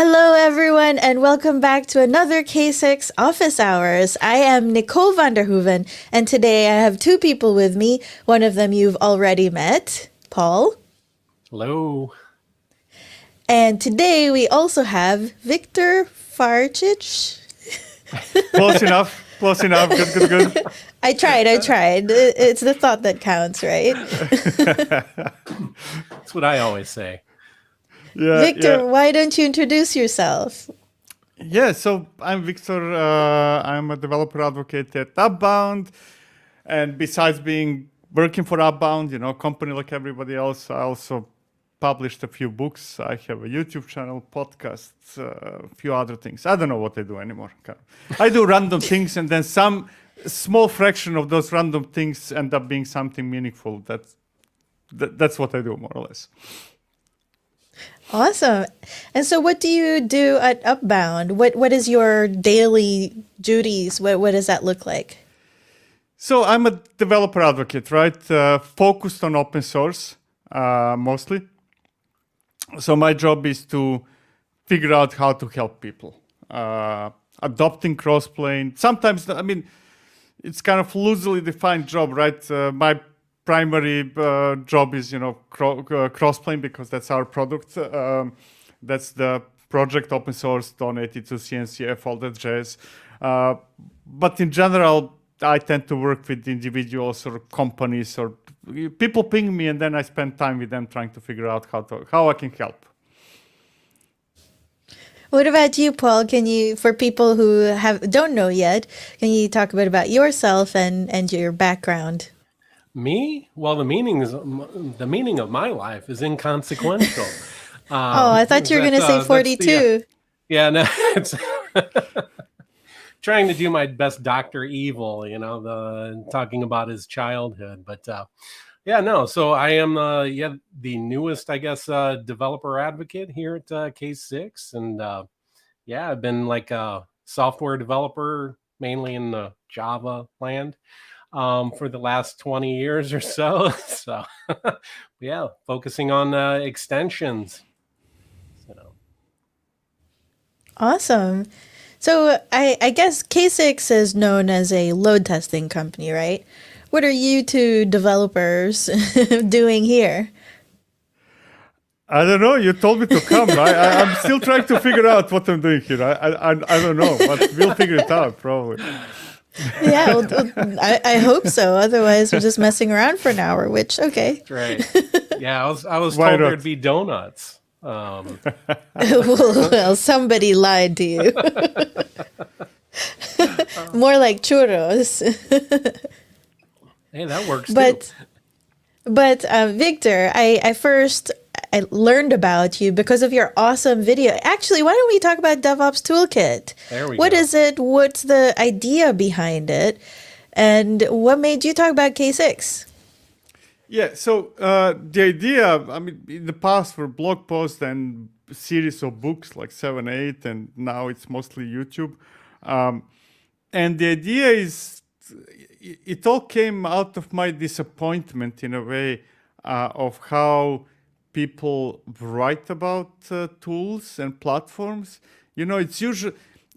Hello, everyone, and welcome back to another K6 Office Hours. I am Nicole van der Hoeven, and today I have two people with me. One of them you've already met, Paul. Hello. And today we also have Viktor Farcic. Close enough. Close enough. Good. I tried. It's the thought that counts, right? That's what I always say. Yeah, Viktor, why don't you introduce yourself? Yeah, so I'm Viktor. I'm a developer advocate at Upbound. And besides working for Upbound, company like everybody else, I also published a few books. I have a YouTube channel, podcasts, a few other things. I don't know what I do anymore. I do random things, and then some small fraction of those random things end up being something meaningful. That's what I do, more or less. Awesome. And so what do you do at Upbound? What is your daily duties? What does that look like? So I'm a developer advocate, right? Focused on open source, mostly. So my job is to figure out how to help people. Adopting crossplane. Sometimes, it's kind of loosely defined job, right? My primary job is, crossplane, because that's our product. That's the project, open source, donated to CNCF, all that jazz. But in general, I tend to work with individuals or companies, or people ping me, and then I spend time with them trying to figure out how I can help. What about you, Paul? Can you, for people who don't know yet, can you talk a bit about yourself and your background? Me? Well, the meaning of my life is inconsequential. I thought you were going to say 42. Yeah, no, it's trying to do my best Dr. Evil, talking about his childhood. But so I am the newest, I guess, developer advocate here at K6. And I've been like a software developer, mainly in the Java land, for the last 20 years or so. So focusing on extensions. Awesome. So I guess K6 is known as a load testing company, right? What are you two developers doing here? I don't know. You told me to come. I'm still trying to figure out what I'm doing here. I don't know, but we'll figure it out probably. Yeah, I hope so. Otherwise, we're just messing around for an hour, which, okay. That's right. Yeah, I was told there'd be donuts. Well, somebody lied to you. More like churros. Hey, that works too. But Viktor, I learned about you because of your awesome video. Actually, why don't we talk about DevOps Toolkit? There we go. What is it? What's the idea behind it? And what made you talk about K6? Yeah, so the idea, in the past were blog posts and series of books like 7, 8, and now it's mostly YouTube. And the idea is, it all came out of my disappointment in a way of how people write about tools and platforms. It's usually,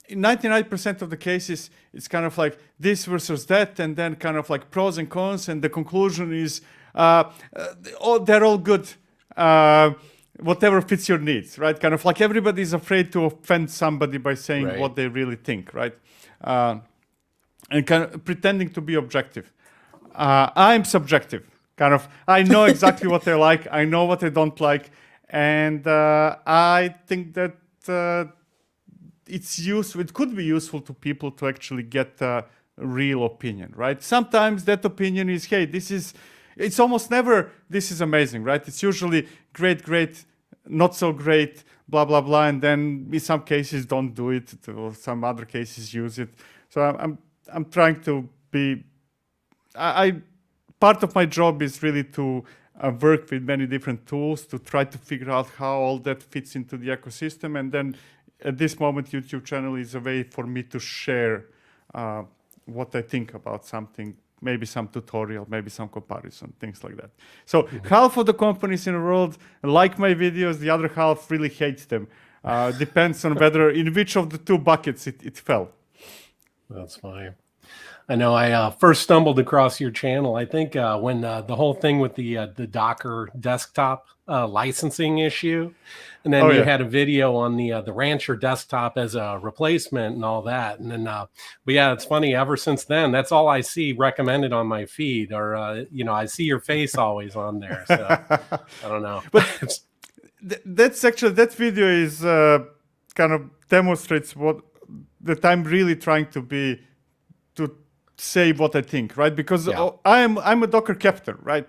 in 99% of the cases, it's kind of like this versus that, and then kind of like pros and cons, and the conclusion is, they're all good, whatever fits your needs, right? Kind of like everybody's afraid to offend somebody by saying what they really think, right? And kind of pretending to be objective. I'm subjective. Kind of, I know exactly what I like, I know what I don't like, and I think that it could be useful to people to actually get a real opinion, right? Sometimes that opinion is, hey, it's almost never, this is amazing, right? It's usually great, not so great, blah, blah, blah. And then in some cases don't do it, or some other cases use it. So I'm trying to be, part of my job is really to work with many different tools to try to figure out how all that fits into the ecosystem. And then at this moment, YouTube channel is a way for me to share what I think about something maybe some tutorial, maybe some comparison, things like that. So half of the companies in the world like my videos, the other half really hates them. Depends on whether in which of the two buckets it fell. That's fine. I know I first stumbled across your channel, I think, when the whole thing with the Docker desktop licensing issue. And then you had a video on the Rancher desktop as a replacement and all that. And then, but yeah, it's funny. Ever since then, that's all I see recommended on my feed, or I see your face always on there. So I don't know. But that's actually, that video is kind of demonstrates what that I'm really trying to say what I think, right? Because I'm a Docker captain, right?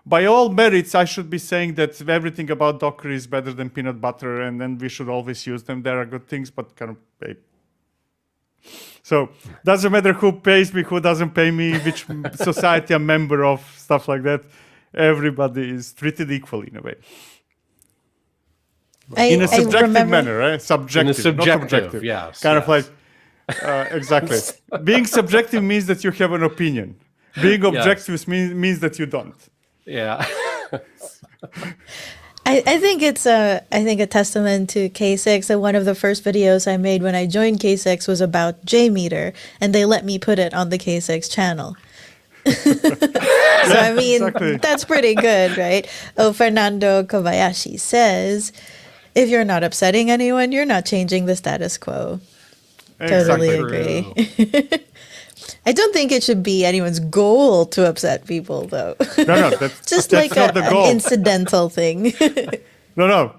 By all merits, I should be saying that everything about Docker is better than peanut butter, and then we should always use them. There are good things, but kind of so doesn't matter who pays me, who doesn't pay me, which society I'm member of, stuff like that. Everybody is treated equally in a way. In a subjective manner, right? Subjective, not objective. Yes. Kind of like, exactly. Being subjective means that you have an opinion. Being objective means that you don't. Yeah. I think it's a testament to K6 that one of the first videos I made when I joined K6 was about JMeter, and they let me put it on the K6 channel. So I mean, that's pretty good, right? Oh, Fernando Kobayashi says, if you're not upsetting anyone, you're not changing the status quo. Totally agree. I don't think it should be anyone's goal to upset people, though. No, that's just that's like not the goal. An incidental thing. No.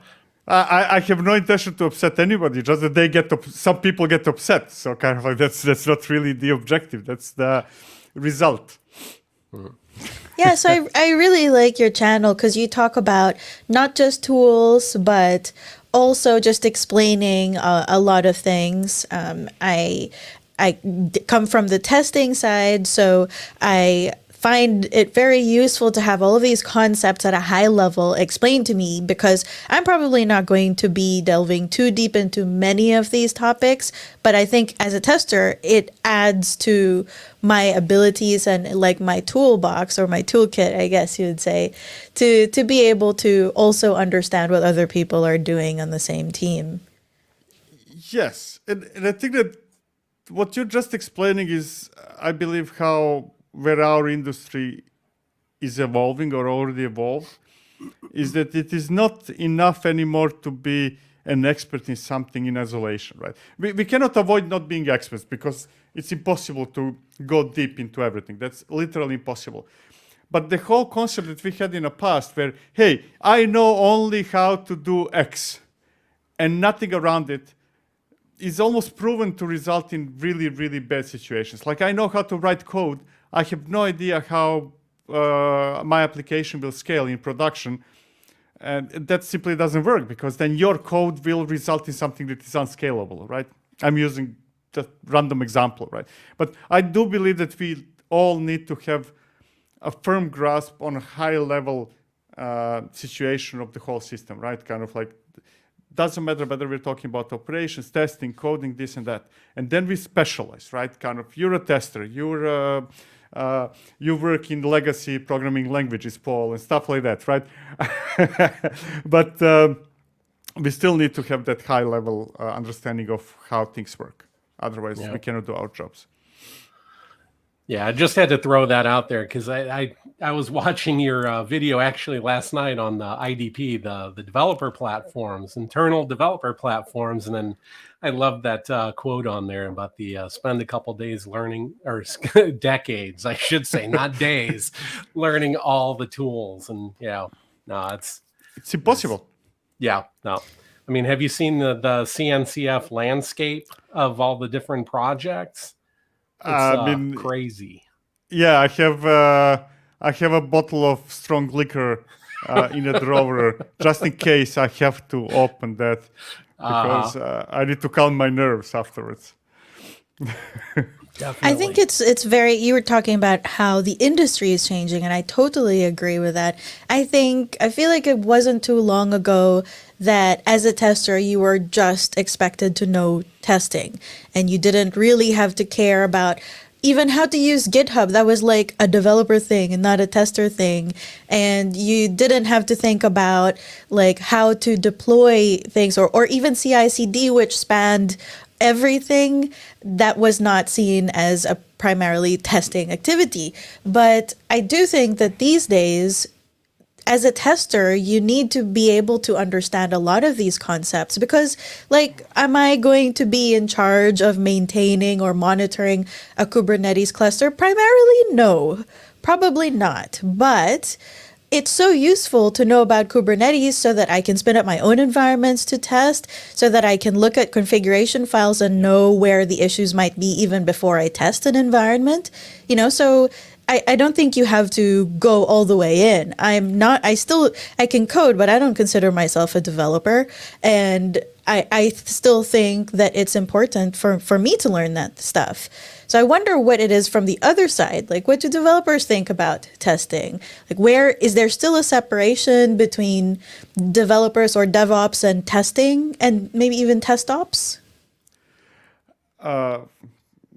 I have no intention to upset anybody. Just that some people get upset. So kind of like that's not really the objective. That's the result. Yeah, so I really like your channel because you talk about not just tools, but also just explaining a lot of things. I come from the testing side, so I find it very useful to have all of these concepts at a high level explained to me, because I'm probably not going to be delving too deep into many of these topics, but I think as a tester, it adds to my abilities and like my toolbox or my toolkit, I guess you would say, to be able to also understand what other people are doing on the same team. Yes, and I think that what you're just explaining is, I believe, where our industry is evolving or already evolved, is that it is not enough anymore to be an expert in something in isolation, right? We cannot avoid not being experts because it's impossible to go deep into everything. That's literally impossible. But the whole concept that we had in the past where, hey, I know only how to do X and nothing around it, is almost proven to result in really, really bad situations. Like, I know how to write code. I have no idea how my application will scale in production. And that simply doesn't work, because then your code will result in something that is unscalable, right? I'm using just random example, right? But I do believe that we all need to have a firm grasp on a high level situation of the whole system, right? Kind of like, doesn't matter whether we're talking about operations, testing, coding, this and that. And then we specialize, right? Kind of, you're a tester, you work in legacy programming languages, Paul, and stuff like that, right? But we still need to have that high level understanding of how things work. Otherwise, we cannot do our jobs. Yeah, I just had to throw that out there because I was watching your video actually last night on the IDP, the developer platforms, internal developer platforms, and then I love that quote on there about the spend a couple days learning, or decades, I should say, not days, learning all the tools. And it's impossible. No. I mean, have you seen the CNCF landscape of all the different projects? It's crazy. Yeah, I have a bottle of strong liquor in a drawer just in case I have to open that, because I need to calm my nerves afterwards. I think it's very, you were talking about how the industry is changing, and I totally agree with that. I feel like it wasn't too long ago that as a tester, you were just expected to know testing, and you didn't really have to care about even how to use GitHub, that was like a developer thing and not a tester thing. And you didn't have to think about like how to deploy things, or even CI/CD, which spanned everything. That was not seen as a primarily testing activity. But I do think that these days, as a tester, you need to be able to understand a lot of these concepts because, like, am I going to be in charge of maintaining or monitoring a Kubernetes cluster? Primarily, no, probably not. But it's so useful to know about Kubernetes so that I can spin up my own environments to test, so that I can look at configuration files and know where the issues might be even before I test an environment. So I don't think you have to go all the way in. I can code, but I don't consider myself a developer. And I still think that it's important for me to learn that stuff. So I wonder what it is from the other side. Like, what do developers think about testing? Like, where is there still a separation between developers or DevOps and testing, and maybe even test ops?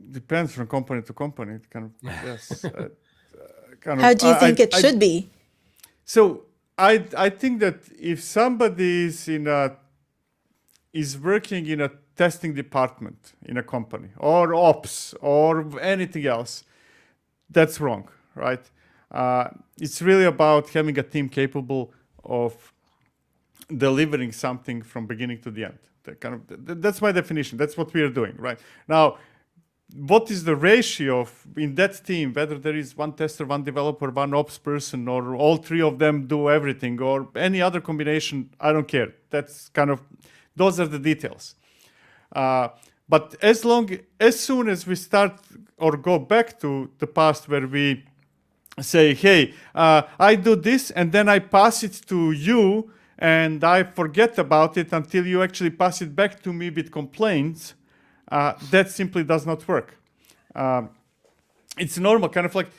Depends from company to company. It kind of, yes. How do you think it should be? So I think that if somebody is working in a testing department in a company or ops or anything else, that's wrong, right? It's really about having a team capable of delivering something from beginning to the end. That's my definition. That's what we are doing, right? Now, what is the ratio in that team, whether there is one tester, one developer, one ops person, or all three of them do everything, or any other combination, I don't care. Those are the details. But as soon as we start or go back to the past where we say, hey, I do this and then I pass it to you and I forget about it until you actually pass it back to me with complaints, that simply does not work. It's normal, kind of like,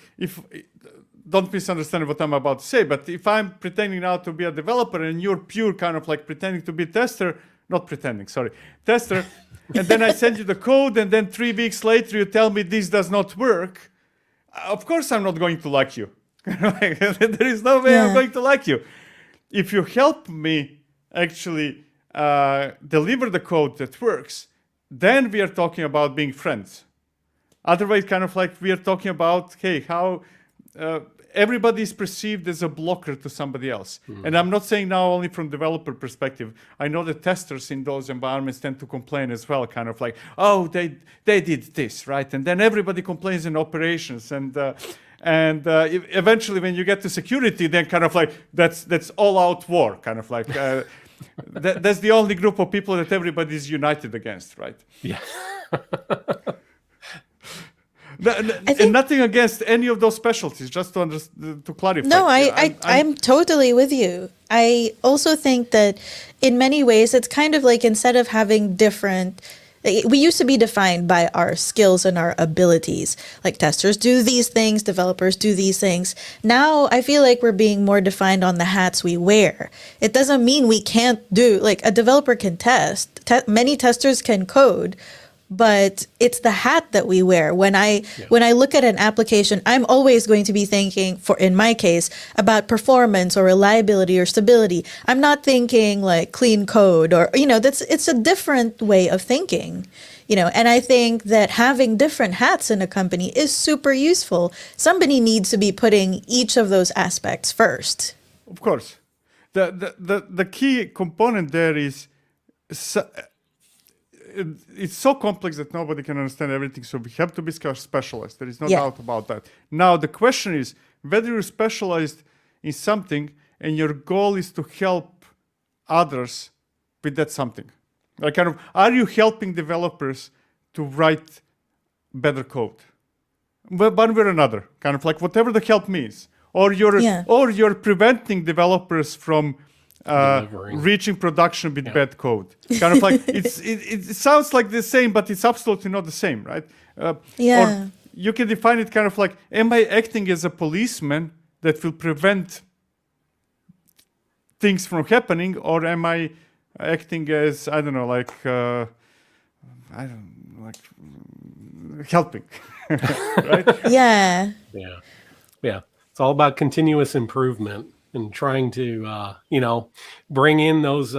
don't misunderstand what I'm about to say, but if I'm pretending now to be a developer and you're pure kind of like pretending to be tester, and then I send you the code and then 3 weeks later you tell me this does not work, of course I'm not going to like you. There is no way I'm going to like you. If you help me actually deliver the code that works, then we are talking about being friends. Otherwise, kind of like we are talking about, hey, how everybody is perceived as a blocker to somebody else. Mm-hmm. And I'm not saying now only from developer perspective. I know the testers in those environments tend to complain as well, kind of like, oh, they did this, right? And then everybody complains in operations. And eventually when you get to security, then kind of like that's all-out war, kind of like. That's the only group of people that everybody is united against, right? Yeah. And nothing against any of those specialties, just to clarify. No, I'm totally with you. I also think that in many ways, it's kind of like instead of having we used to be defined by our skills and our abilities. Like testers do these things, developers do these things. Now I feel like we're being more defined on the hats we wear. It doesn't mean we can't like a developer can test, many testers can code, but it's the hat that we wear. When I look at an application, I'm always going to be thinking, in my case, about performance or reliability or stability. I'm not thinking like clean code or, it's a different way of thinking, and I think that having different hats in a company is super useful. Somebody needs to be putting each of those aspects first. Of course. The key component there is it's so complex that nobody can understand everything, so we have to be specialized. There is no doubt about that. Now, the question is whether you're specialized in something and your goal is to help others with that something. Like, kind of, are you helping developers to write better code? One way or another, kind of like whatever the help means. Or you're preventing developers from reaching production with bad code. Kind of like it sounds like the same, but it's absolutely not the same, right? Or you can define it kind of like, am I acting as a policeman that will prevent things from happening, or am I acting as, I don't know, like helping, right? Yeah. Yeah. Yeah. It's all about continuous improvement and trying to, bring in those,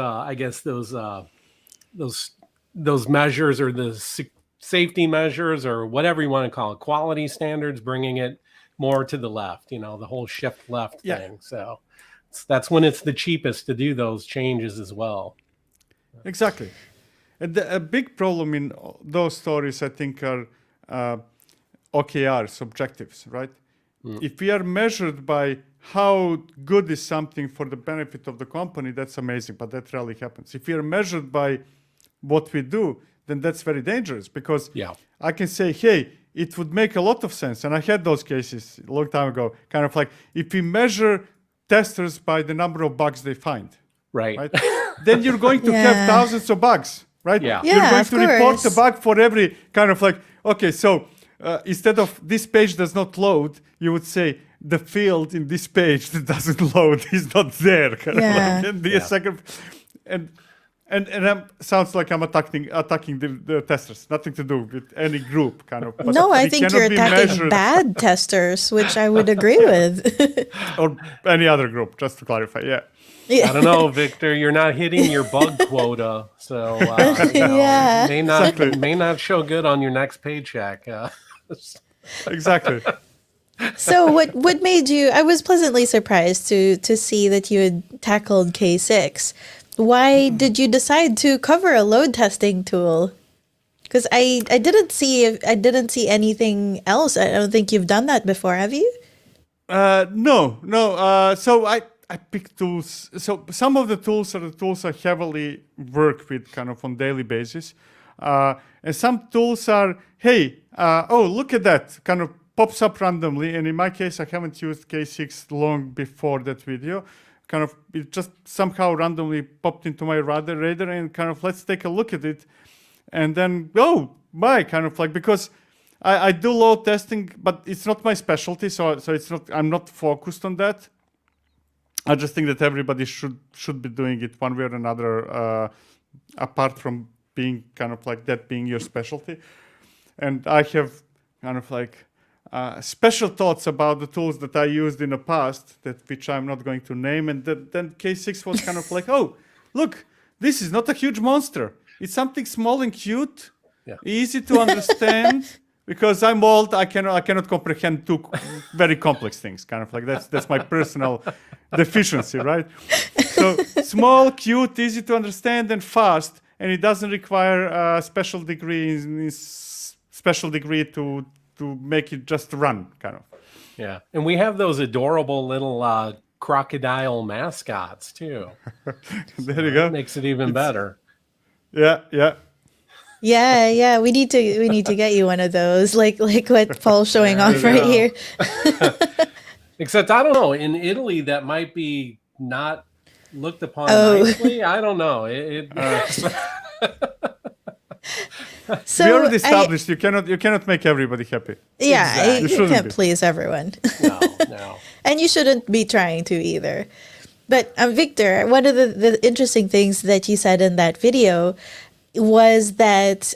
those measures or the safety measures or whatever you want to call it, quality standards, bringing it more to the left, the whole shift left Yeah. thing. So that's when it's the cheapest to do those changes as well. Exactly. And a big problem in those stories, I think, are OKRs, objectives, right? If we are measured by how good is something for the benefit of the company, that's amazing, but that rarely happens. If we are measured by what we do, then that's very dangerous because I can say, hey, it would make a lot of sense. And I had those cases a long time ago, kind of like if we measure testers by the number of bugs they find, right? Then you're going to have thousands of bugs, right? Yeah. You're going of to report course. a bug for every kind of like, okay, so instead of this page does not load, you would say the field in this page that doesn't load is not there. Kind of like, and be a second, and sounds like I'm attacking the testers. Nothing to do with any group, kind of. But No, I we think cannot you're be attacking measured- bad testers, which I would agree with. or any other group, just to clarify. Yeah. Yeah. I don't know, Victor. You're not hitting your bug quota, so Yeah. may not show good on your next paycheck. Exactly. So what made you? I was pleasantly surprised to see that you had tackled K6. Why did you decide to cover a load testing tool? Because I didn't see anything else. I don't think you've done that before, have you? No. So I picked tools. So some of the tools are the tools I heavily work with kind of on daily basis. And some tools are, hey, look at that, kind of pops up randomly. And in my case, I haven't used K6 long before that video. Kind of, it just somehow randomly popped into my radar and kind of, let's take a look at it. And then, kind of like, because I do load testing, but it's not my specialty. So it's not, I'm not focused on that. I just think that everybody should be doing it one way or another, apart from being kind of like that being your specialty. And I have kind of like special thoughts about the tools that I used in the past, which I'm not going to name. And then K6 was kind of like, oh, look, this is not a huge monster. It's something small and cute, easy to understand. Because I'm old, I cannot comprehend two very complex things. Kind of like that's my personal deficiency, right? So small, cute, easy to understand, and fast, and it doesn't require a special degree to make it just run, kind of. Yeah, and we have those adorable little crocodile mascots too. There you go. Makes it even better. Yeah. Yeah, we need to get you one of those, like what Paul's showing off right here. Except I don't know, in Italy that might be not looked upon nicely. I don't know. So we already established you cannot make everybody happy. Yeah, You you shouldn't can't be. please everyone. No. And you shouldn't be trying to either. But Victor, one of the interesting things that you said in that video was that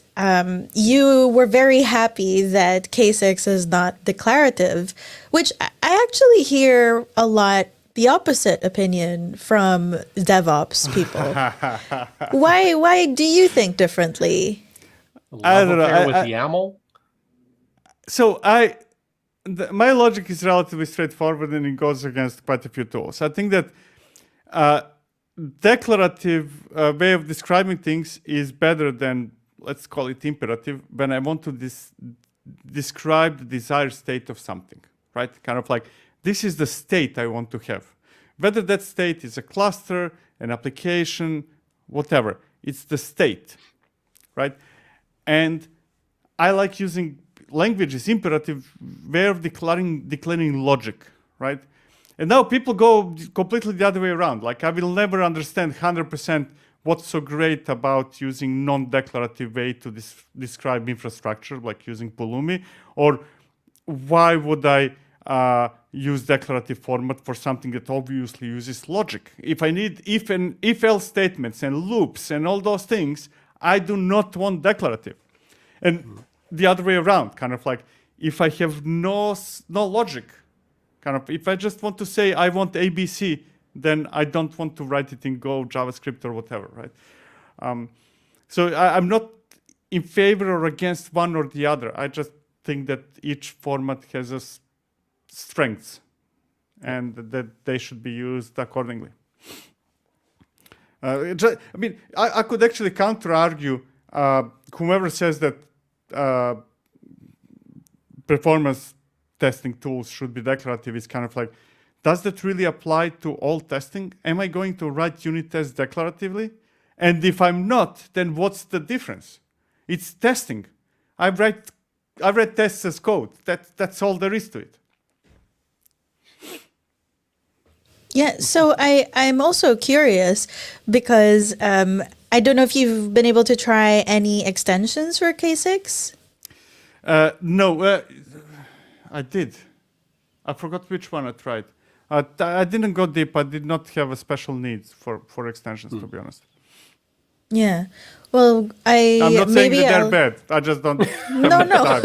you were very happy that K6 is not declarative, which I actually hear a lot the opposite opinion from DevOps people. Why do you think differently? I don't know. With YAML? So my logic is relatively straightforward, and it goes against quite a few tools. I think that declarative way of describing things is better than, let's call it imperative, when I want to describe the desired state of something, right? Kind of like, this is the state I want to have. Whether that state is a cluster, an application, whatever, it's the state, right? And I like using languages, imperative way of declaring logic, right? And now people go completely the other way around. Like, I will never understand 100% what's so great about using non-declarative way to describe infrastructure, like using Pulumi, or why would I use declarative format for something that obviously uses logic? If I need if and if-else statements and loops and all those things, I do not want declarative. And the other way around, kind of like if I have no logic, kind of if I just want to say I want ABC, then I don't want to write it in Go, JavaScript, or whatever, right? So I'm not in favor or against one or the other. I just think that each format has its strengths, and that they should be used accordingly. I mean, I could actually counter-argue whomever says that performance testing tools should be declarative is kind of like, does that really apply to all testing? Am I going to write unit tests declaratively? And if I'm not, then what's the difference? It's testing. I write tests as code. That's all there is to it. Yeah, so I'm also curious because I don't know if you've been able to try any extensions for K6. No, I did. I forgot which one I tried. I didn't go deep. I did not have a special needs for extensions, to be honest. Yeah. Well, I'm not saying maybe that they're bad. I just don't. No.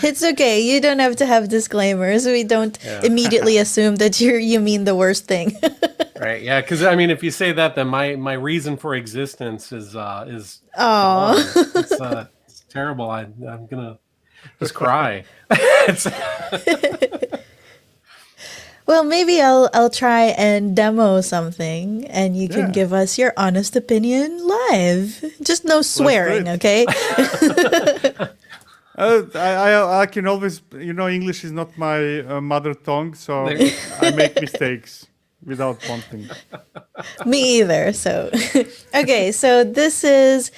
It's okay. You don't have to have disclaimers. We don't immediately assume that you mean the worst thing. Right. Yeah. Because I mean, if you say that, then my reason for existence is gone. It's terrible. I'm gonna just cry. Well, maybe I'll try and demo something, and you can give us your honest opinion live. Just no swearing, okay? I can always, English is not my mother tongue, so I make mistakes without wanting. Me either. So, okay. So this is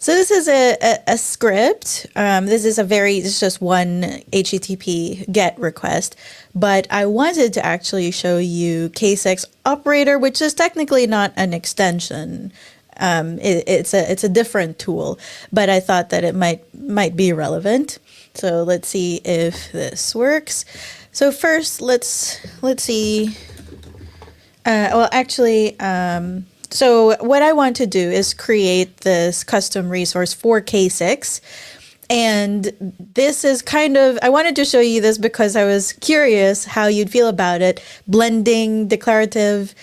a script. This is it's just one HTTP GET request, but I wanted to actually show you K6 operator, which is technically not an extension. It's a different tool, but I thought that it might be relevant. So let's see if this works. So first, let's see. So what I want to do is create this custom resource for K6. And this is I wanted to show you this because I was curious how you'd feel about it, blending declarative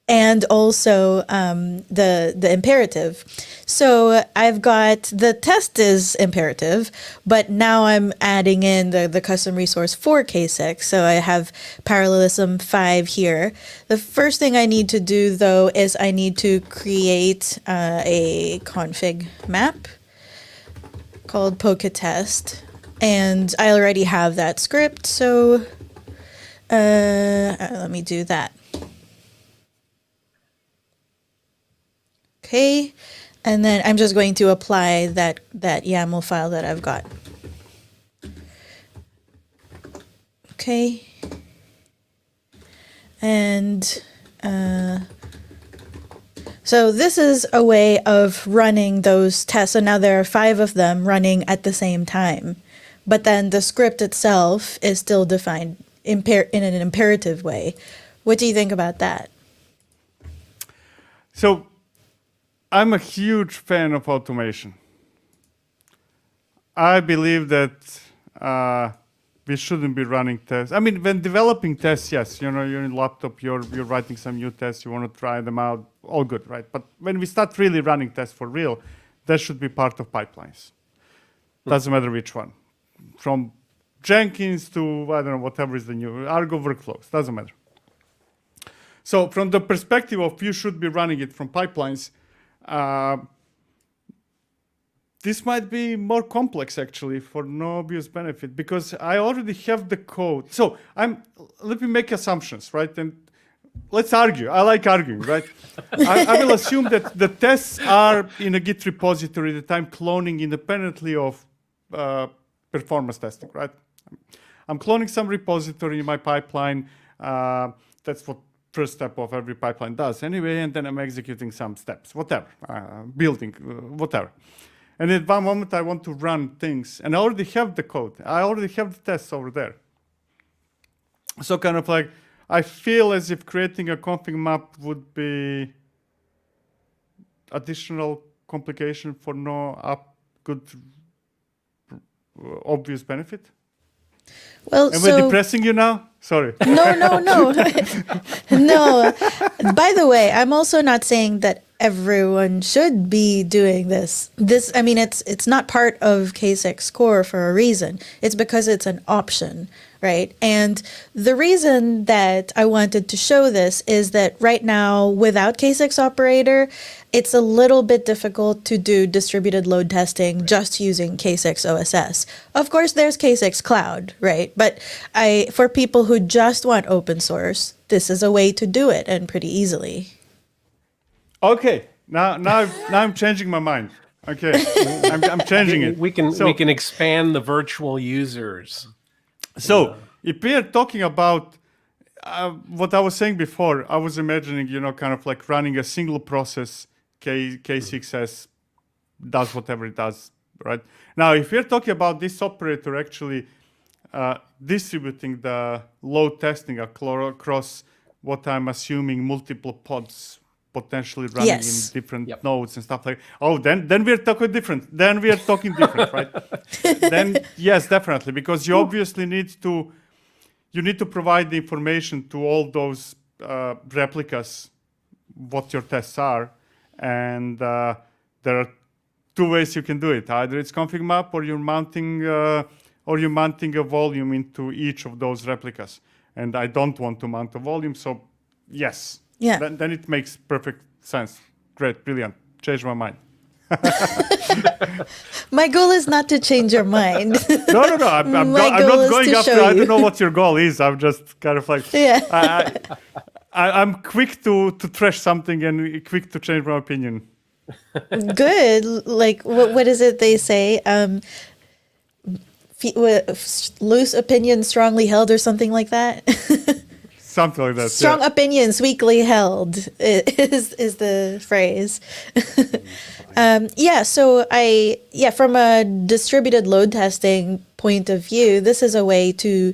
and also the imperative. So I've got the test is imperative, but now I'm adding in the custom resource for K6. So I have parallelism 5 here. The first thing I need to do, though, is I need to create a config map called Poketest. And I already have that script, so let me do that. Okay, and then I'm just going to apply that YAML file that I've got. Okay, and so this is a way of running those tests. So now there are 5 of them running at the same time, but then the script itself is still defined in an imperative way. What do you think about that? So I'm a huge fan of automation. I believe that we shouldn't be running tests. I mean, when developing tests, yes, you're in laptop, you're writing some new tests, you want to try them out, all good, right? But when we start really running tests for real, that should be part of pipelines. Doesn't matter which one. From Jenkins to, I don't know, whatever is the new, Argo workflows, doesn't matter. So from the perspective of you should be running it from pipelines, this might be more complex actually for no obvious benefit because I already have the code. So let me make assumptions, right? And let's argue. I like arguing, right? I will assume that the tests are in a Git repository that I'm cloning independently of performance testing, right? I'm cloning some repository in my pipeline. That's what first step of every pipeline does anyway, and then I'm executing some steps, whatever, building, whatever. And at one moment I want to run things, and I already have the code. I already have the tests over there. So kind of like, I feel as if creating a config map would be additional complication for no good obvious benefit? Well, And we're depressing you now? Sorry. No. No. By the way, I'm also not saying that everyone should be doing this. I mean, it's not part of K6 core for a reason. It's because it's an option, right? And the reason that I wanted to show this is that right now, without K6 operator, it's a little bit difficult to do distributed load testing just using K6 OSS. Of course, there's K6 Cloud, right? But for people who just want open source, this is a way to do it, and pretty easily. Okay, now I'm changing my mind. Okay, I'm changing it. We can expand the virtual users. So if we are talking about what I was saying before, I was imagining, kind of like running a single process. K6S does whatever it does, right? Now, if we're talking about this operator actually distributing the load testing across what I'm assuming multiple pods potentially running in different nodes and stuff like that. Oh, then we're talking different. Then we are talking different, right? Then yes, definitely, because you obviously need to provide the information to all those replicas, what your tests are. And there are two ways you can do it. Either it's config map, or you're mounting a volume into each of those replicas. And I don't want to mount a volume, so yes. Yeah. Then it makes perfect sense. Great, brilliant. Changed my mind. My goal is not to change your mind. No. I'm not going after. I don't know what your goal is. I'm just kind of like. Yeah. I'm quick to trash something and quick to change my opinion. Good. Like, what is it they say? Loose opinions strongly held, or something like that. Something like that. Strong opinions weakly held is the phrase. From a distributed load testing point of view, this is a way to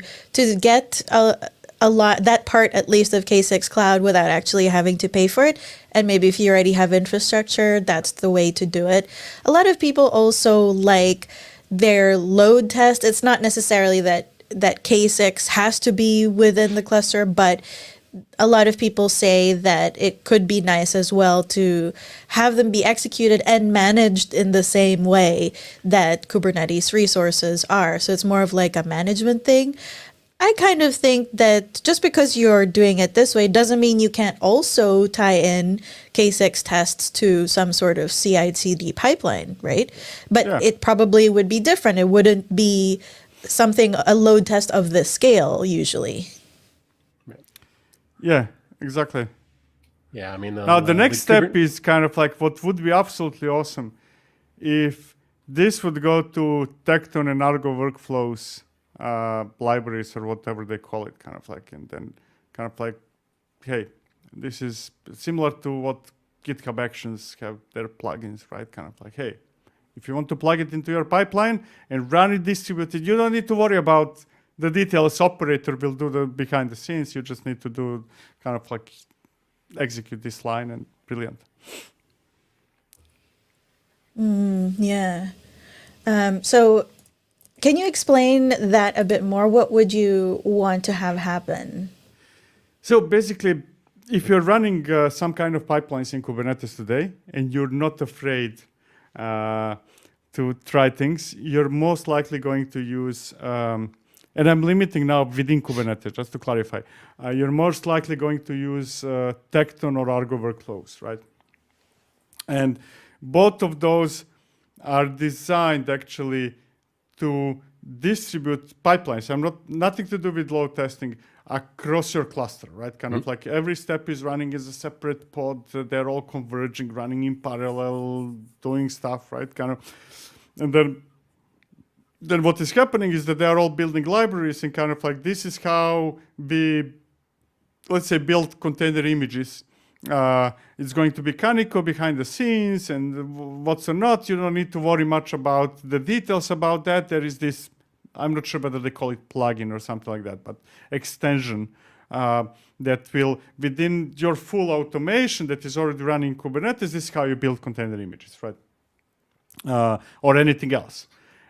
get a lot, that part at least of K6 Cloud, without actually having to pay for it. And maybe if you already have infrastructure, that's the way to do it. A lot of people also like their load test. It's not necessarily that K6 has to be within the cluster, but a lot of people say that it could be nice as well to have them be executed and managed in the same way that Kubernetes resources are. So it's more of like a management thing. I kind of think that just because you're doing it this way doesn't mean you can't also tie in K6 tests to some sort of CI/CD pipeline, right? But it probably would be different. It wouldn't be a load test of this scale usually. Yeah, exactly. Yeah, I mean. Now the next step is kind of like what would be absolutely awesome if this would go to Tekton and Argo workflows. Libraries or whatever they call it, kind of like, and then kind of like, hey, this is similar to what GitHub Actions have their plugins, right? Kind of like, hey, if you want to plug it into your pipeline and run it distributed, you don't need to worry about the details. Operator will do the behind the scenes. You just need to do kind of like execute this line, and brilliant. So can you explain that a bit more? What would you want to have happen? So basically, if you're running some kind of pipelines in Kubernetes today, and you're not afraid to try things, you're most likely going to use, and I'm limiting now within Kubernetes, just to clarify, you're most likely going to use Tekton or Argo workflows, right? And both of those are designed actually to distribute pipelines. Nothing to do with load testing across your cluster, right? Kind of like every step is running as a separate pod. They're all converging, running in parallel, doing stuff, right? Kind of, and then what is happening is that they are all building libraries, and kind of like this is how we, let's say, build container images. It's going to be canonical behind the scenes, and what's or not. You don't need to worry much about the details about that. There is this, I'm not sure whether they call it plugin or something like that, but extension that will, within your full automation that is already running in Kubernetes, this is how you build container images, right? Or anything else.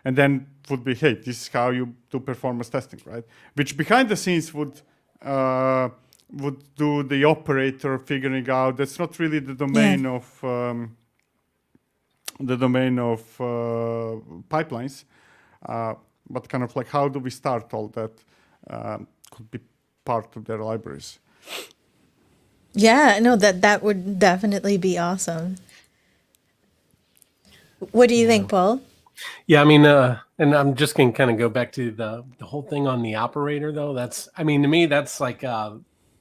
and then would be, hey, this is how you do performance testing, right? Which behind the scenes would do the operator figuring out. That's not really the domain of pipelines, but kind of like how do we start all that could be part of their libraries. Yeah, no, that would definitely be awesome. What do you think, Paul? Yeah, I mean, and I'm just going to kind of go back to the whole thing on the operator, though. That's, I mean, to me, that's like,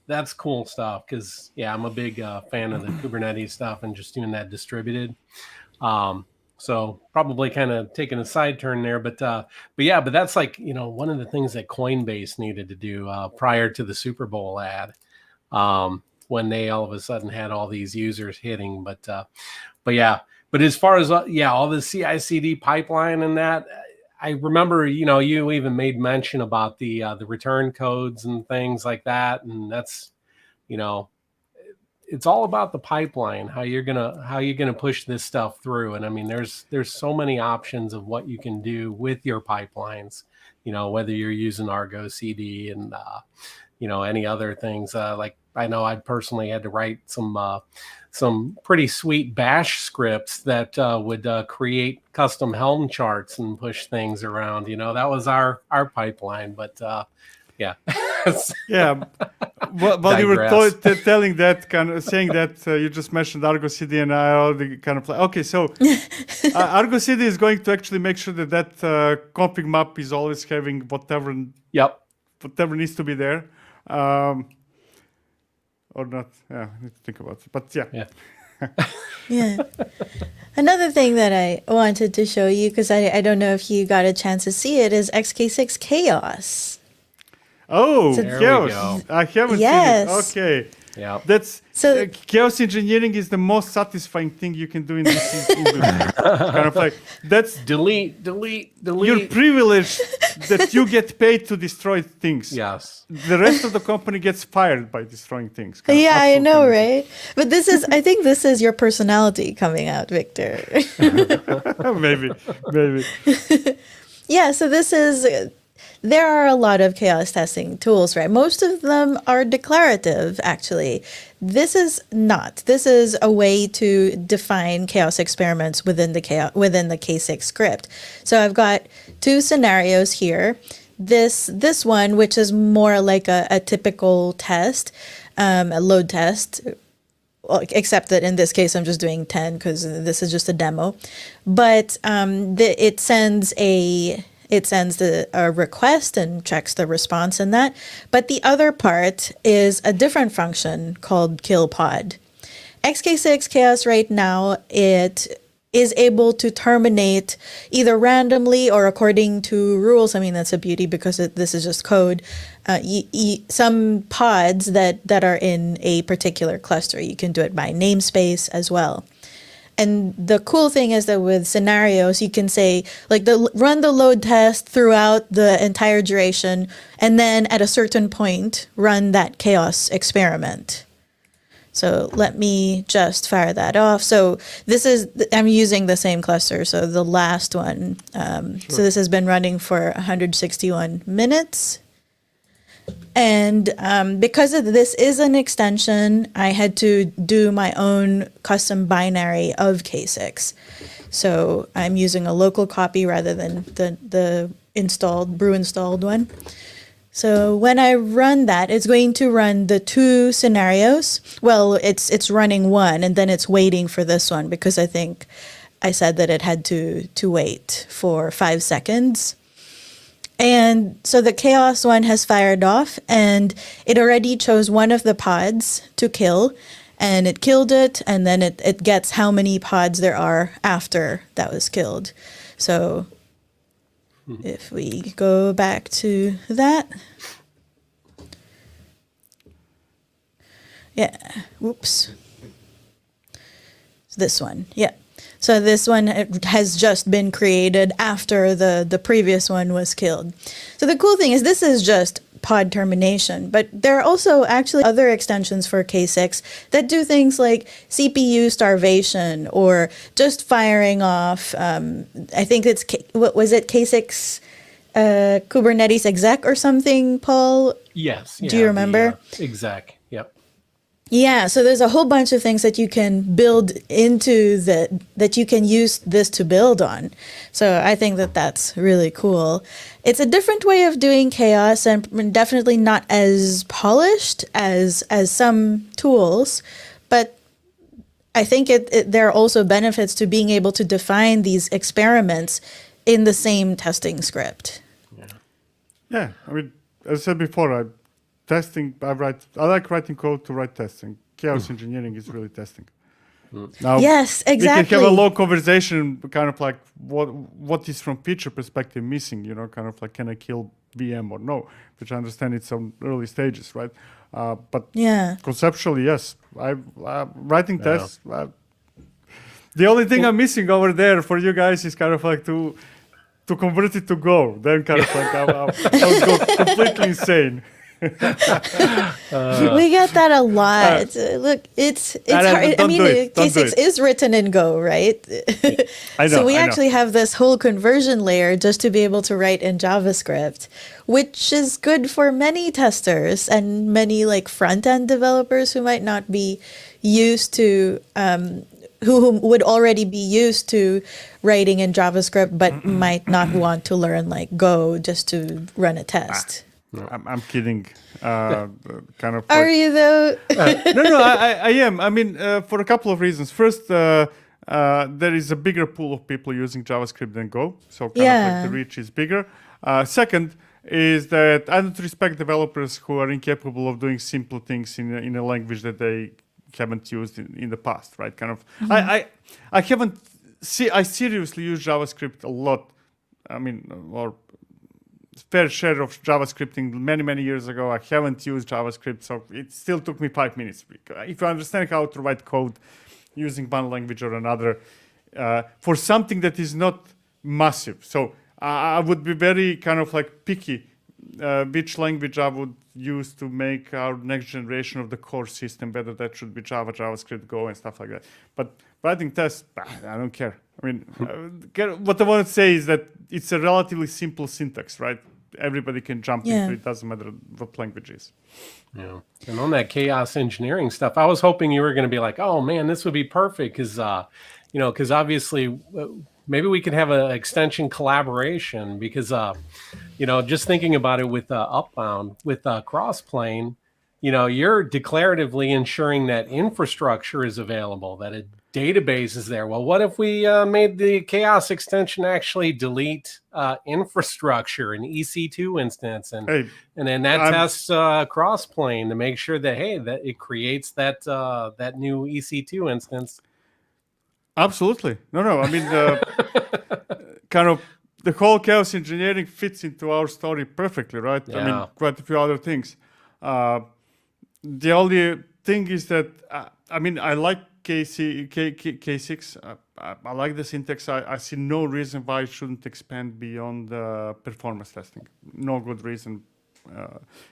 that's cool stuff because, yeah, I'm a big fan of the Kubernetes stuff and just doing that distributed. So probably kind of taking a side turn there, but that's like, you know, one of the things that Coinbase needed to do prior to the Super Bowl ad, when they all of a sudden had all these users hitting, but yeah. But as far as, all the CI/CD pipeline and that, I remember, you know, you even made mention about the return codes and things like that. And that's, you know, it's all about the pipeline, how you're gonna push this stuff through. And I mean, there's so many options of what you can do with your pipelines, you know, whether you're using Argo CD and, you know, any other things. Like I know I personally had to write some pretty sweet bash scripts that would create custom Helm charts and push things around. You know, that was our pipeline, but yeah. Yeah. While you were telling that, kind of saying that, you just mentioned Argo CD, and I already kind of like, okay, so Argo CD is going to actually make sure that config map is always having whatever needs to be there. Or not, I need to think about it. But yeah. Yeah. Another thing that I wanted to show you, because I don't know if you got a chance to see it, is XK6 Chaos. Oh, there Chaos. We go. I haven't seen it. Okay. Yeah. That's chaos engineering is the most satisfying thing you can do in this industry. Kind of like that's delete. You're privileged that you get paid to destroy things. Yes. The rest of the company gets fired by destroying things. Yeah, I know, right? But I think this is your personality coming out, Victor. Maybe. Yeah, so there are a lot of chaos testing tools, right? Most of them are declarative, actually. This is not. This is a way to define chaos experiments within the K6 script. So I've got two scenarios here. This one, which is more like a typical test, a load test, except that in this case I'm just doing 10 because this is just a demo. But it sends a request and checks the response in that. But the other part is a different function called kill pod. XK6 Chaos right now, it is able to terminate either randomly or according to rules. I mean, that's a beauty because this is just code. Some pods that are in a particular cluster, you can do it by namespace as well. And the cool thing is that with scenarios, you can say, like, run the load test throughout the entire duration, and then at a certain point, run that chaos experiment. So let me just fire that off. So I'm using the same cluster, so the last one. So this has been running for 161 minutes. And because this is an extension, I had to do my own custom binary of K6. So I'm using a local copy rather than the brew installed one. So when I run that, it's going to run the two scenarios. Well, it's running one, and then it's waiting for this one because I think I said that it had to wait for 5 seconds. And so the chaos one has fired off, and it already chose one of the pods to kill, and it killed it, and then it gets how many pods there are after that was killed. So if we go back to that. Yeah, whoops. This one, yeah. So this one has just been created after the previous one was killed. So the cool thing is this is just pod termination. But there are also actually other extensions for K6 that do things like CPU starvation or just firing off. I think it's what was it, K6 Kubernetes exec or something, Paul? Yes. Do you remember? The exec. Yep. Yeah, so there's a whole bunch of things that you can build into that you can use this to build on. So I think that that's really cool. It's a different way of doing chaos and definitely not as polished as some tools, but I think there are also benefits to being able to define these experiments in the same testing script. Yeah, I mean, as I said before, I like writing code to write testing. Chaos engineering is really testing. Now, Yes, we exactly. can have a long conversation, kind of like what is from feature perspective missing, kind of like can I kill VM or no, which I understand it's on early stages, right? But Yeah. conceptually, yes, writing tests. The only thing I'm missing over there for you guys is kind of like to convert it to Go. Then kind of like I would go completely insane. We get that a lot. Look, it's hard. I mean, K6 is written in Go, right? I know. So we actually have this whole conversion layer just to be able to write in JavaScript, which is good for many testers and many like front-end developers who might not be used to who would already be used to writing in JavaScript, but might not want to learn like Go just to run a test. I'm kidding. Kind of. Are you though? No, I am. I mean, for a couple of reasons. First, there is a bigger pool of people using JavaScript than Go, so kind of like the reach is bigger. Second is that I don't respect developers who are incapable of doing simple things in a language that they haven't used in the past, right? Kind of. I haven't. I seriously use JavaScript a lot. I mean, or fair share of JavaScripting many years ago. I haven't used JavaScript, so it still took me 5 minutes. If you understand how to write code using one language or another for something that is not massive, so I would be very kind of like picky which language I would use to make our next generation of the core system, whether that should be Java, JavaScript, Go, and stuff like that. But writing tests, I don't care. I mean, what I want to say is that it's a relatively simple syntax, right? Everybody can jump into it. Doesn't matter what language is. Yeah. And on that chaos engineering stuff, I was hoping you were going to be like, oh man, this would be perfect because, because obviously maybe we could have an extension collaboration because, just thinking about it with Upbound, with Crossplane, you're declaratively ensuring that infrastructure is available, that a database is there. Well, what if we made the chaos extension actually delete infrastructure, an EC2 instance, and then that tests Crossplane to make sure that that it creates that new EC2 instance. Absolutely. No. I mean, kind of the whole chaos engineering fits into our story perfectly, right? Yeah. I mean, quite a few other things. The only thing is that, I like K6. I like the syntax. I see no reason why it shouldn't expand beyond performance testing. No good reason.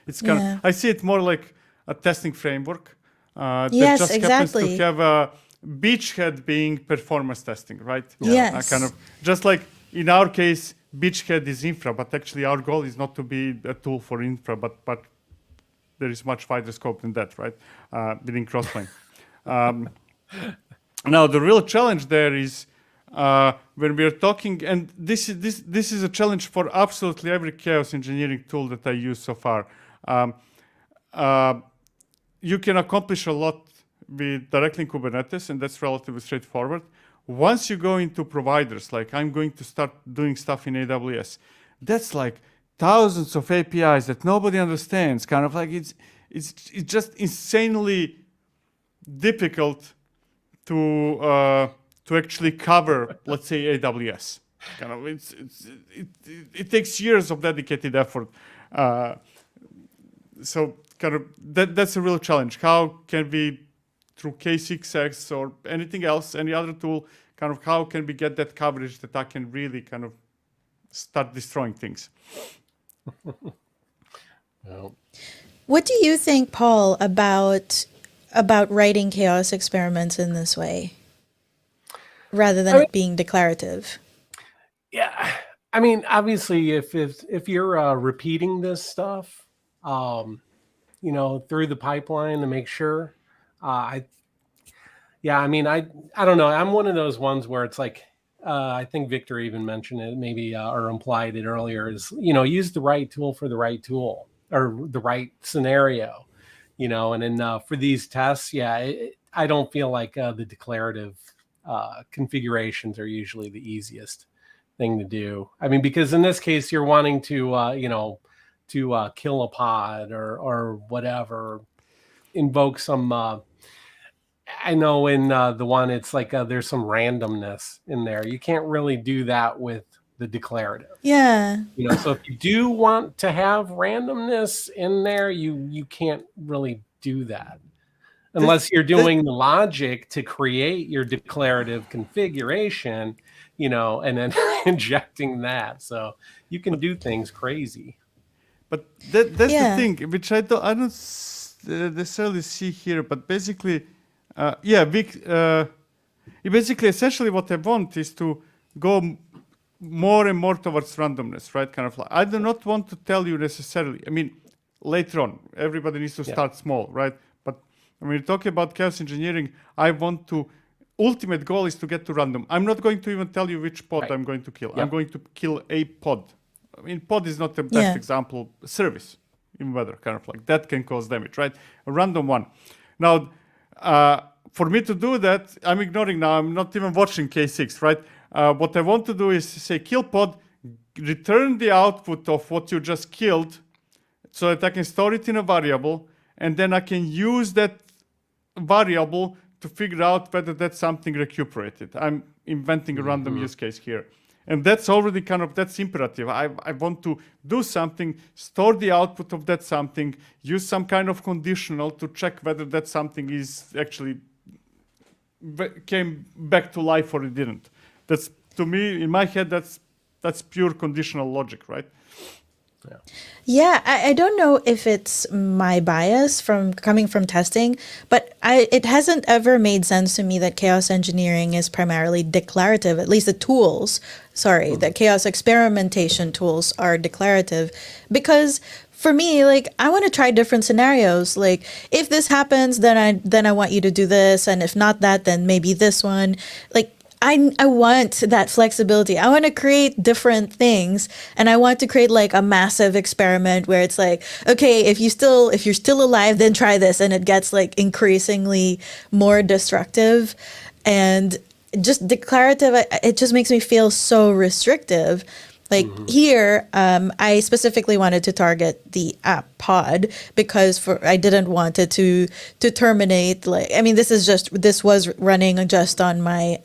It's kind of, I see it more like a testing framework that just happens to have a beachhead being performance testing, right? Yes. Kind of just like in our case, beachhead is infra, but actually our goal is not to be a tool for infra, but there is much wider scope than that, right? Within Crossplane. Now the real challenge there is when we are talking, and this is a challenge for absolutely every chaos engineering tool that I use so far. You can accomplish a lot with directly in Kubernetes, and that's relatively straightforward. Once you go into providers, like I'm going to start doing stuff in AWS, that's like thousands of APIs that nobody understands. Kind of like it's just insanely difficult to actually cover, let's say, AWS. Kind of it takes years of dedicated effort. So kind of that's a real challenge. How can we, through K6X or anything else, any other tool, kind of how can we get that coverage that I can really kind of start destroying things? Well, What do you think, Paul, about writing chaos experiments in this way rather than I mean, it being declarative? yeah. I mean, obviously, if you're repeating this stuff, um, through the pipeline to make sure, I yeah, I mean, I don't know. I'm one of those ones where it's like, I think Victor even mentioned it, maybe or implied it earlier. Is use the right tool for the right tool or the right scenario, And then for these tests, yeah, I don't feel like the declarative configurations are usually the easiest thing to do. I mean, because in this case, you're wanting to kill a pod or whatever, invoke some. I know in the one, it's like there's some randomness in there. You can't really do that with the declarative. Yeah. So if you do want to have randomness in there, you can't really do that unless you're That, doing the logic to create your declarative configuration, and then injecting that. So you can do things crazy. but that's the Yeah. thing, which I don't necessarily see here. But basically, yeah, basically, essentially, what I want is to go more and more towards randomness, right? Kind of like I do not want to tell you necessarily. I mean, later on, everybody needs to Yeah. start small, right? But when we're talking about chaos engineering, I want to. Ultimate goal is to get to random. I'm not going to even tell you which pod Right. I'm going to kill. Yep. I'm going to kill a pod. I mean, pod is not the best Yeah. example. Service, in weather, kind of like that can cause damage, right? A random one. Now, for me to do that, I'm ignoring now. I'm not even watching K6, right? What I want to do is say kill pod, return the output of what you just killed, so that I can store it in a variable, and then I can use that variable to figure out whether that's something recuperated. I'm inventing a random use case here. And that's already that's imperative. I want to do something, store the output of that something, use some kind of conditional to check whether that something is actually came back to life or it didn't. That's, to me, in my head, that's pure conditional logic, right? Yeah, I don't know if it's my bias from coming from testing, but it hasn't ever made sense to me that chaos engineering is primarily declarative, at least the tools, sorry, the chaos experimentation tools are declarative, because for me, like, I want to try different scenarios. Like, if this happens, then I want you to do this, and if not that, then maybe this one. Like, I want that flexibility. I want to create different things, and I want to create like a massive experiment where it's like, okay, if you're still alive, then try this, and it gets like increasingly more destructive, and just declarative. It just makes me feel so restrictive. Like here, I specifically wanted to target the app pod because I didn't want it to terminate. Like, I mean, this was running just on my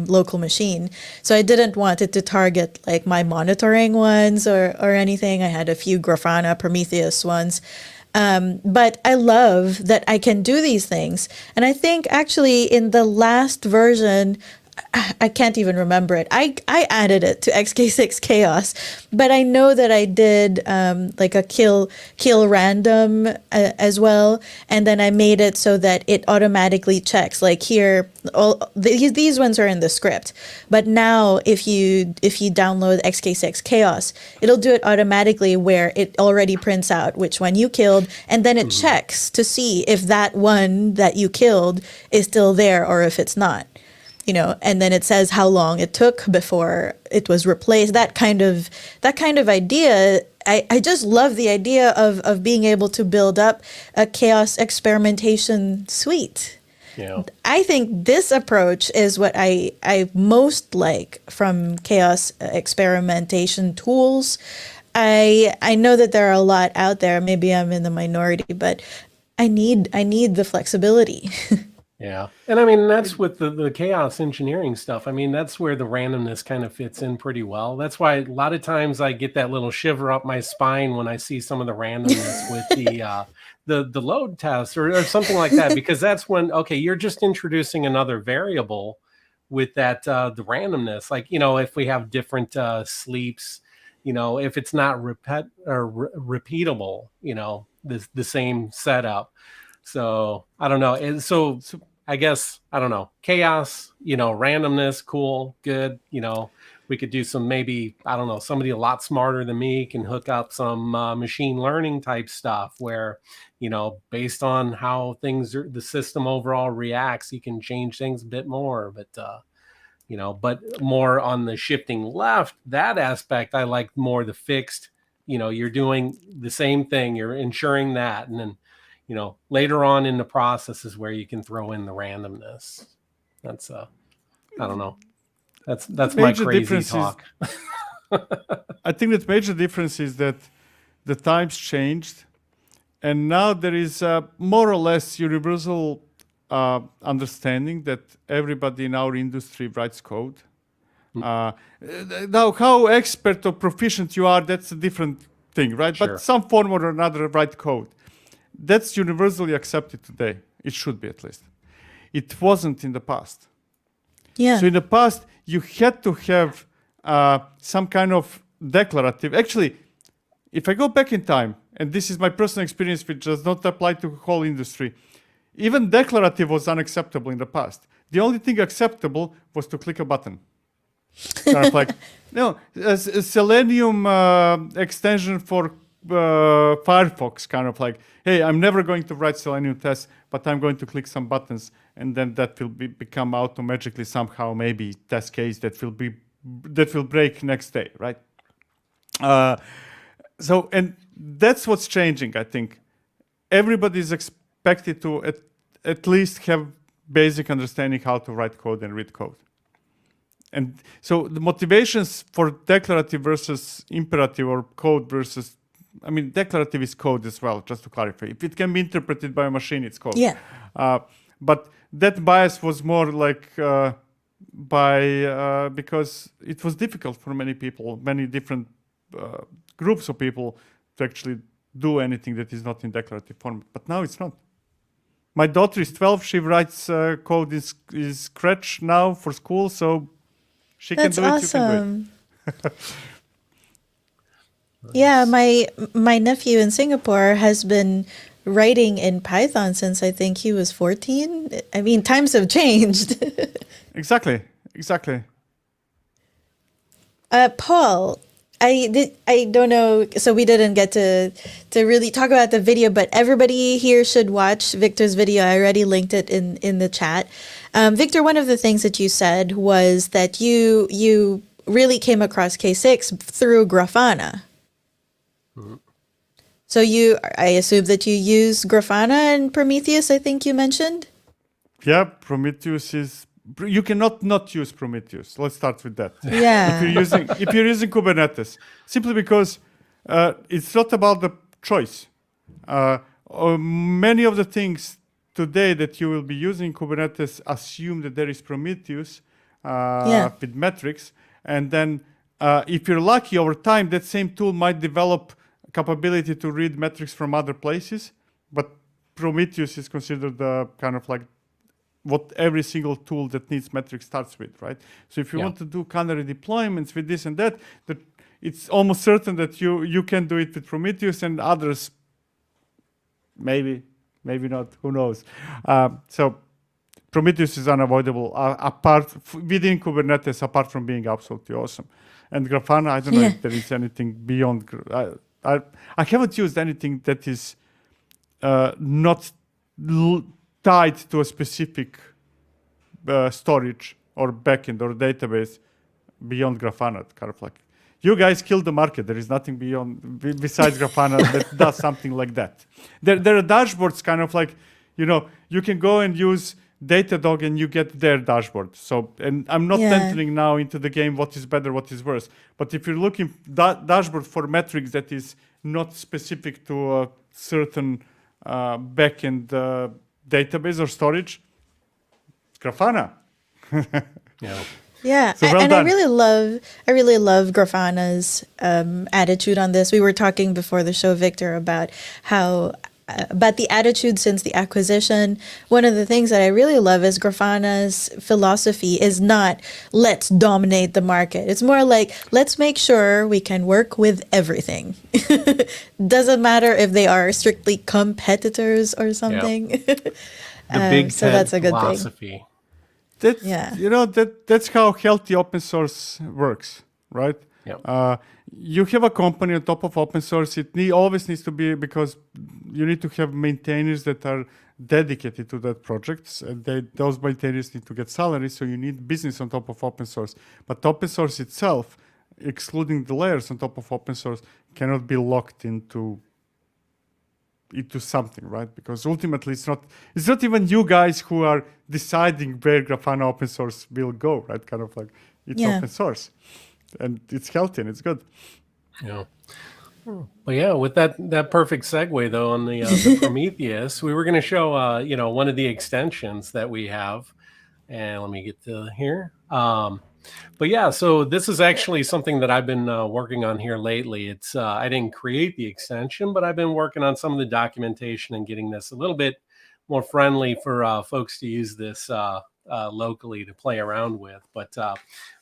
local machine, so I didn't want it to target like my monitoring ones or anything. I had a few Grafana Prometheus ones. But I love that I can do these things. And I think actually in the last version, I can't even remember it. I added it to XK6 Chaos, but I know that I did like a kill random as well, and then I made it so that it automatically checks. Like here, these ones are in the script, but now if you download XK6 Chaos, it'll do it automatically where it already prints out which one you killed, and then it checks to see if that one that you killed is still there or if it's not. And then it says how long it took before it was replaced. That kind of idea. I just love the idea of being able to build up a chaos experimentation suite. Yeah. I think this approach is what I most like from chaos experimentation tools. I know that there are a lot out there. Maybe I'm in the minority, but I need the flexibility. Yeah. And I mean, that's with the chaos engineering stuff. I mean, that's where the randomness kind of fits in pretty well. That's why a lot of times I get that little shiver up my spine when I see some of the randomness with the load test or something like that, because that's when, okay, you're just introducing another variable with that, the randomness. Like, if we have different sleeps, if it's not repeatable, the same setup. So I don't know. And so I guess, I don't know, chaos, randomness, cool, good. We could do some, maybe, I don't know, somebody a lot smarter than me can hook up some machine learning type stuff where, based on how the system overall reacts, you can change things a bit more. But, but more on the shifting left, that aspect, I like more the fixed, you're doing the same thing, you're ensuring that. And then, later on in the process is where you can throw in the randomness. That's, I don't know. That's my crazy talk. I think that major difference is that the times changed, and now there is a more or less universal understanding that everybody in our industry writes code. Now, how expert or proficient you are, that's a different thing, right? Sure. But some form or another write code. That's universally accepted today. It should be, at least. It wasn't in the past. Yeah. So in the past, you had to have some kind of declarative. Actually, if I go back in time, and this is my personal experience, which does not apply to the whole industry, even declarative was unacceptable in the past. The only thing acceptable was to click a button. Kind of like, a Selenium extension for Firefox, kind of like, hey, I'm never going to write Selenium tests, but I'm going to click some buttons, and then that will become automatically somehow maybe test case that will break next day, right? So, and that's what's changing, I think. Everybody is expected to at least have basic understanding how to write code and read code. And so the motivations for declarative versus imperative, or code versus, declarative is code as well, just to clarify. If it can be interpreted by a machine, it's code. Yeah. But that bias was more like because it was difficult for many people, many different groups of people to actually do anything that is not in declarative form. But now it's not. My daughter is 12. She writes code in Scratch now for school, so she That's can do awesome. it. You can do it. Yeah, my nephew in Singapore has been writing in Python since I think he was 14. I mean, times have changed. Exactly. Paul, I don't know, so we didn't get to really talk about the video, but everybody here should watch Victor's video. I already linked it in the chat. Victor, one of the things that you said was that you really came across K6 through Grafana. Mm-hmm. So I assume that you use Grafana and Prometheus, I think you mentioned? Yeah, Prometheus is... You cannot not use Prometheus. Let's start with that. Yeah. If you're using Kubernetes, simply because it's not about the choice. Many of the things today that you will be using Kubernetes assume that there is Prometheus with metrics, and then if you're lucky, over time, that same tool might develop capability to read metrics from other places, but Prometheus is considered kind of like what every single tool that needs metrics starts with, right? So if you want to do canary deployments with this and that it's almost certain that you can do it with Prometheus, and others maybe not, who knows. So Prometheus is unavoidable within Kubernetes, apart from being absolutely awesome. And Grafana, I don't know if there is anything beyond. I haven't used anything that is not tied to a specific storage or backend or database beyond Grafana. Kind of like, you guys killed the market. There is nothing besides Grafana that does something like that. There are dashboards, kind of like, you can go and use Datadog and you get their dashboard. So, and I'm not entering now into the game what is better, what is worse. But if you're looking dashboard for metrics that is not specific to a certain backend database or storage, it's Grafana. Yeah, so well and done. I really love Grafana's attitude on this. We were talking before the show, Victor, about how the attitude since the acquisition. One of the things that I really love is Grafana's philosophy is not let's dominate the market. It's more like let's make sure we can work with everything. Doesn't matter if they are strictly competitors or something. The big so tent that's a good thing. philosophy. That's Yeah. that's how healthy open source works, right? Yeah. You have a company on top of open source. It always needs to be, because you need to have maintainers that are dedicated to that project, and those maintainers need to get salaries. So you need business on top of open source. But open source itself, excluding the layers on top of open source, cannot be locked into something, right? Because ultimately it's not even you guys who are deciding where Grafana open source will go, right? Kind of like it's open source, and it's healthy and it's good. Yeah. But yeah, with that perfect segue though on the Prometheus, we were going to show one of the extensions that we have, and let me get to here. But yeah, so this is actually something that I've been working on here lately. It's I didn't create the extension, but I've been working on some of the documentation and getting this a little bit more friendly for folks to use this locally to play around with. But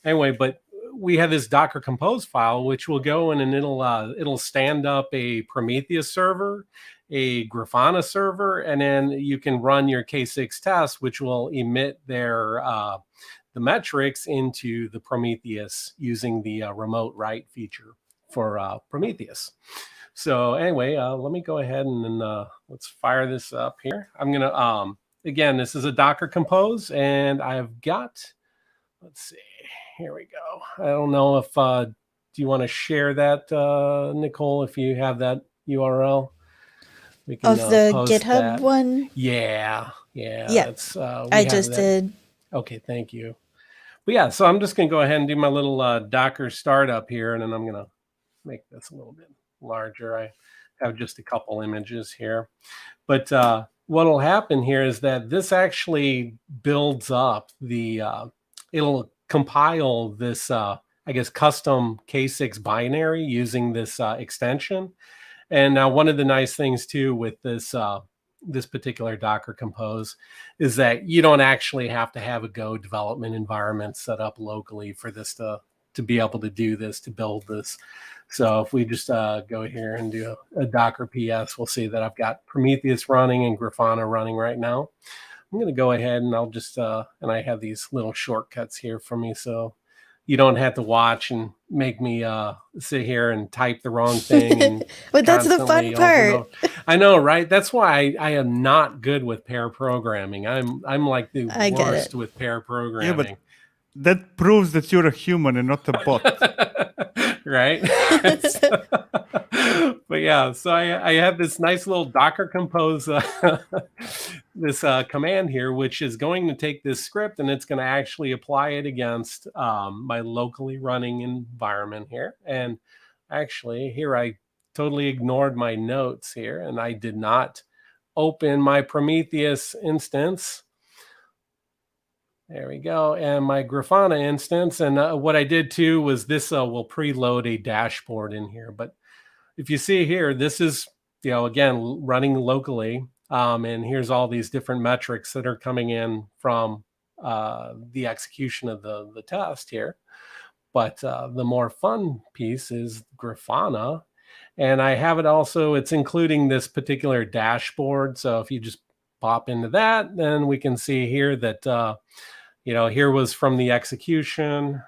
anyway, but we have this Docker Compose file, which will go in and it'll stand up a Prometheus server, a Grafana server, and then you can run your K6 test, which will emit the metrics into the Prometheus using the remote write feature for Prometheus. So anyway, let me go ahead and then let's fire this up here. I'm gonna again, this is a Docker Compose, and I've got, let's see, here we go. I don't know if do you want to share that, Nicole, if you have that URL? We can, Of the post GitHub that. one? Yeah. It's, we I have just that. did. Okay, thank you. But yeah, so I'm just going to go ahead and do my little Docker startup here, and then I'm going to make this a little bit larger. I have just a couple images here. But what will happen here is that this actually builds up it'll compile this, I guess, custom K6 binary using this extension. And now one of the nice things too with this particular Docker Compose is that you don't actually have to have a Go development environment set up locally for this to be able to do this, to build this. So if we just go here and do a Docker PS, we'll see that I've got Prometheus running and Grafana running right now. I'm going to go ahead and I'll just, and I have these little shortcuts here for me, so you don't have to watch and make me sit here and type the wrong thing. And but that's the fun part. I know, right? That's why I am not good with pair programming. I'm like the worst with pair programming. Yeah, but that proves that you're a human and not a bot. Right? But yeah, so I have this nice little Docker Compose this command here, which is going to take this script and it's going to actually apply it against my locally running environment here. And actually here I totally ignored my notes here, and I did not open my Prometheus instance. There we go. And my Grafana instance. And what I did too was this will preload a dashboard in here. But if you see here, this is, again, running locally. And here's all these different metrics that are coming in from the execution of the test here. But the more fun piece is Grafana. And I have it also, it's including this particular dashboard. So if you just pop into that, then we can see here that, here was from the execution.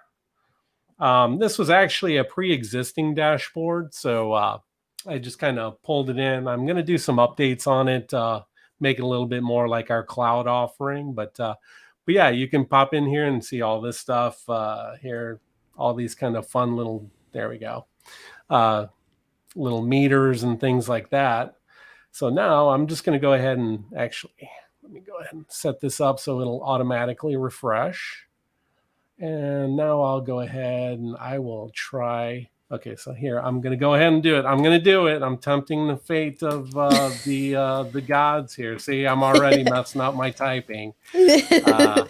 This was actually a pre-existing dashboard. So I just kind of pulled it in. I'm going to do some updates on it, make it a little bit more like our cloud offering. But yeah, you can pop in here and see all this stuff here, all these kind of fun little, there we go, little meters and things like that. So now I'm just going to go ahead and actually, let me go ahead and set this up so it'll automatically refresh. And now I'll go ahead and I will try. Okay, so here I'm going to go ahead and do it. I'm going to do it. I'm tempting the fate of the gods here. See, I'm already messing up my typing. And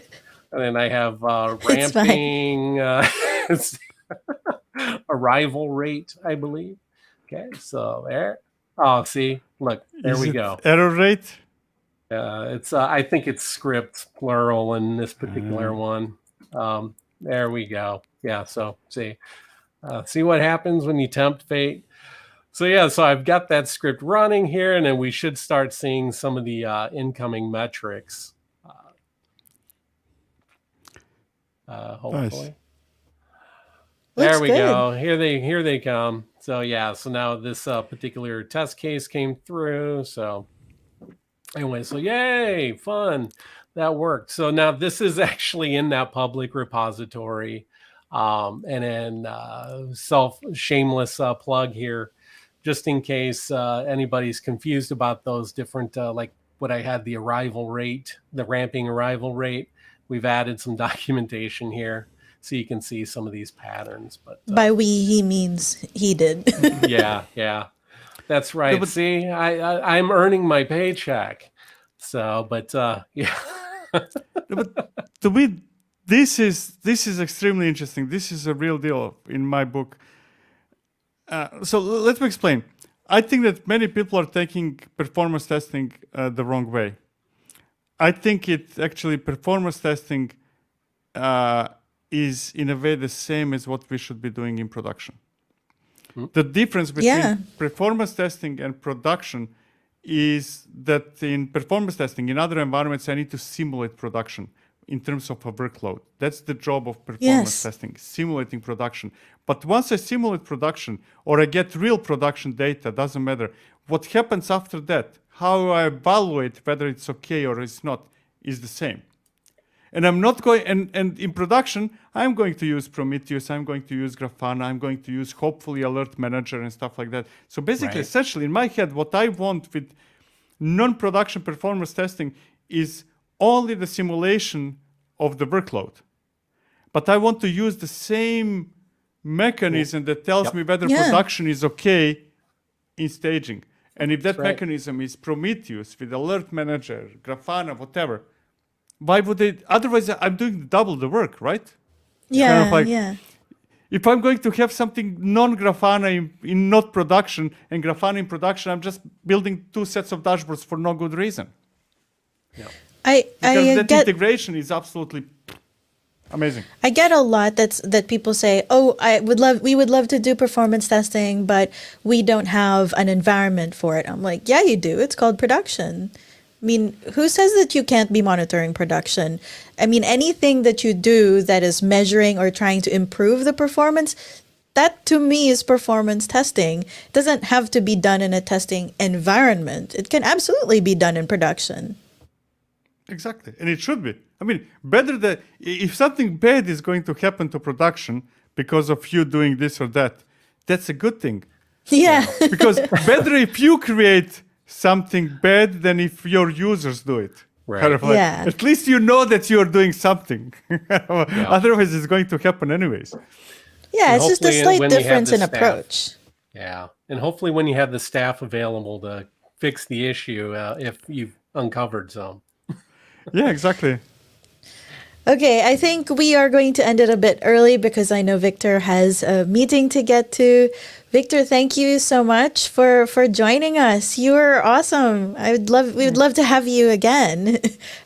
then I have ramping arrival rate, I believe. Okay, so there. Oh, see, look, there Is we it go. error rate? It's I think it's script plural in this particular one. There we go. Yeah. So see what happens when you tempt fate. So yeah, so I've got that script running here, and then we should start seeing some of the incoming metrics. Hopefully. Nice. There Looks we good. go. Here they come. So yeah, so now this particular test case came through. So anyway, so yay, fun. That worked. So now this is actually in that public repository. And then shameless plug here, just in case anybody's confused about those different, like what I had, the arrival rate, the ramping arrival rate. We've added some documentation here so you can see some of these patterns. But By we, he means he did. yeah, that's right. but- See, I'm earning my paycheck. So, but yeah. But to me, this is extremely interesting. This is a real deal in my book. So let me explain. I think that many people are taking performance testing the wrong way. I think it actually performance testing is in a way the same as what we should be doing in production. The difference between Yeah. performance testing and production is that in performance testing, in other environments, I need to simulate production in terms of a workload. That's the job of performance Yes. testing, simulating production. But once I simulate production or I get real production data, doesn't matter. What happens after that, how I evaluate whether it's okay or it's not, is the same. And I'm not going, and in production, I'm going to use Prometheus, I'm going to use Grafana, I'm going to use hopefully Alert Manager and stuff like that. So basically, Right. essentially, in my head, what I want with non-production performance testing is only the simulation of the workload. But I want to use the same mechanism that tells Yep. me whether Yeah. production is okay in staging. And if that That's right. mechanism is Prometheus with Alert Manager, Grafana, whatever, why would they? Otherwise, I'm doing double the work, right? Yeah, like- yeah. If I'm going to have something non-Grafana in not production and Grafana in production, I'm just building two sets of dashboards for no good reason. I Because that get integration is absolutely amazing. I get a lot that people say, "Oh, we would love to do performance testing, but we don't have an environment for it." I'm like, "Yeah, you do. It's called production." I mean, who says that you can't be monitoring production? I mean, anything that you do that is measuring or trying to improve the performance, that to me is performance testing. It doesn't have to be done in a testing environment. It can absolutely be done in production. Exactly, and it should be. I mean, better that if something bad is going to happen to production because of you doing this or that, that's a good thing. Yeah. Because better if you create something bad than if your users do it. Right. Kind of like, Yeah. At least you know that you're doing something. Otherwise, it's going to happen anyways. Yeah, And it's just a hopefully slight when you have difference the in staff- approach. Yeah, and hopefully when you have the staff available to fix the issue, if you've uncovered some. Yeah, exactly. Okay, I think we are going to end it a bit early because I know Victor has a meeting to get to. Victor, thank you so much for joining us. You were awesome. We would love to have you again.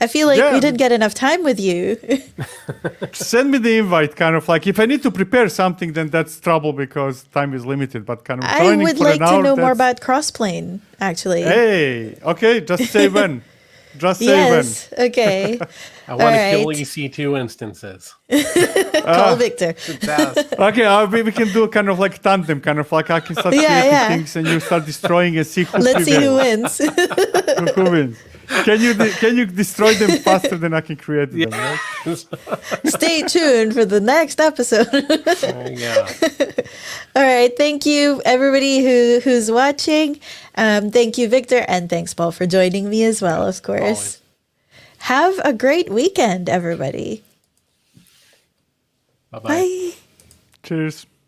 I feel like Yeah. we didn't get enough time with you. Send me the invite, kind of like if I need to prepare something, then that's trouble because time is limited. But kind of I joining would for like an to hour, know more that's- about Crossplane, actually. Hey, okay, just say when. Just say Yes. Okay. I want to kill Alright. EC2 instances. Call Victor. That's- Okay, we can do kind of like tandem, kind of like I can start Yeah, creating yeah. things and you start destroying and see who Let's see who prevails. wins. Who wins. Can you destroy them faster than I can create them? Right? Stay tuned for the next episode. yeah. All right. Thank you, everybody who's watching. Thank you, Victor, and thanks, Paul, for joining me as well, of course. Always. Have a great weekend, everybody. Bye-bye. Bye. Cheers.